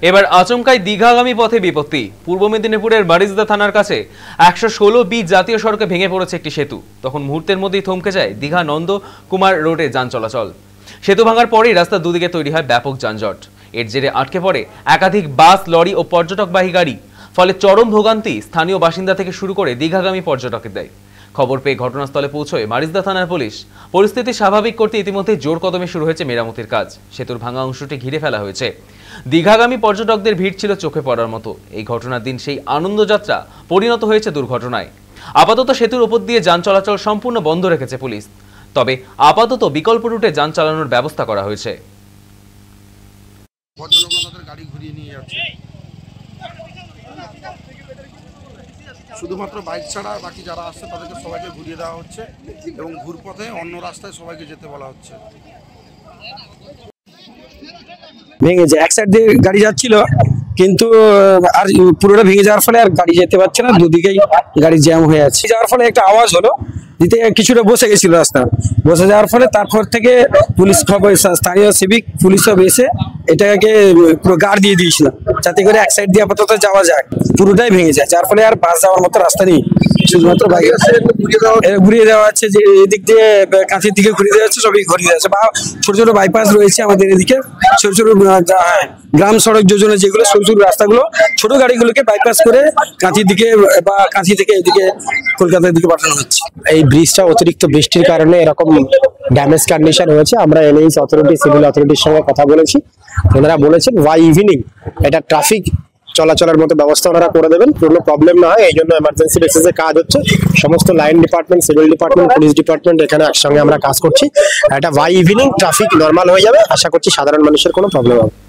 এবার আচমকাই দীঘাগামী পথে বিপত্তি। পূর্ব মেদিনীপুরের বারিজদা থানার কাছে 116B জাতীয় সড়কে ভেঙে পড়েছে একটি সেতু। তখন মুহূর্তের মধ্যেই থমকে যায় দীঘা নন্দকুমার রোডে যান চলাচল। সেতু ভাঙার পরেই রাস্তার দুদিকে তৈরি হয় ব্যাপক যানজট। এর জেরে আটকে পড়ে একাধিক বাস, লরি ও পর্যটকবাহী গাড়ি। ফলে চরম ভোগান্তি স্থানীয় বাসিন্দা থেকে শুরু করে দীঘাগামী পর্যটকদের। খবর পেয়ে ঘটনাস্থলে পৌঁছয় বারিজদা থানার পুলিশ। পরিস্থিতি স্বাভাবিক করতে ইতিমধ্যে জোর কদমে শুরু হয়েছে মেরামতির কাজ। সেতুর ভাঙা অংশটি ঘিরে ফেলা হয়েছে। দীঘাগামী পর্যটকদের ভিড় ছিল চোখে পড়ার মতো। এই ঘটনার দিন সেই আনন্দযাত্রা পরিণত হয়েছে দুর্ঘটনায়। আপাতত সেতুর উপর দিয়ে যান চলাচল সম্পূর্ণ বন্ধ রেখেছে পুলিশ। তবে আপাতত বিকল্প রুটে যান চালানোর ব্যবস্থা করা হয়েছে। শুধুমাত্র বাইক ছাড়া বাকি যারা আসছে তাদেরকে সবাইকে ঘুরিয়ে দেওয়া হচ্ছে এবং ঘুরপথে অন্য রাস্তায় সবাইকে যেতে বলা হচ্ছে। ভেঙেছে, এক সাইড দিয়ে গাড়ি যাচ্ছিল, কিন্তু আর পুরোটা ভেঙে যাওয়ার ফলে আর গাড়ি যেতে পারছে না, দুদিকেই গাড়ি জ্যাম হয়ে আছে। যাওয়ার ফলে একটা আওয়াজ হলো, দিতে কিছুটা বসে গেছিল রাস্তা। বসে যাওয়ার ফলে তারপর থেকে পুলিশ খবর, স্থানীয় সিভিক পুলিশ সব এসে এটাকে পুরো গার্ড দিয়ে দিয়েছিল, যাতে করে এক সাইড দিয়ে আপাতত যাওয়া যায়। পুরোটাই ভেঙে যায়, যার ফলে আর বাস যাওয়ার মতো রাস্তা নেই, শুধুমাত্র বাইক ঘুরিয়ে দেওয়া হচ্ছে। যে এদিক দিয়ে কাঁথির দিকে ঘুরিয়ে দেওয়া হচ্ছে, সবই ঘুরিয়ে দেওয়া হচ্ছে। বা ছোট ছোট বাইপাস রয়েছে আমাদের এদিকে, ছোট ছোট গ্রাম সড়ক যোজনা যেগুলো সরু সরু রাস্তাগুলো, ছোট গাড়িগুলোকে বাইপাস করে কাঁথির দিকে বা কাঁথি থেকে এদিকে কলকাতার দিকে পাঠানো হচ্ছে। এই ব্রিজটা অতিরিক্ত বৃষ্টির কারণে এরকম ড্যামেজ কন্ডিশন হয়েছে। আমরা এনএইচ অথরিটি, সিভিল অথরিটির সঙ্গে কথা বলেছি। ওনারা বলেছেন বাই ইভিনিং এটা ট্রাফিক চলাচলের মতো ব্যবস্থা ওনারা করে দেবেন, কোনো প্রবলেম না হয়। এই জন্য এমার্জেন্সি বেসিসে কাজ হচ্ছে। সমস্ত line department, civil department, police department এখানে একসঙ্গে আমরা কাজ করছি। এটা বাই ইভিনিং ট্রাফিক নর্মাল হয়ে যাবে। আশা করছি সাধারণ মানুষের কোনো প্রবলেম হবে।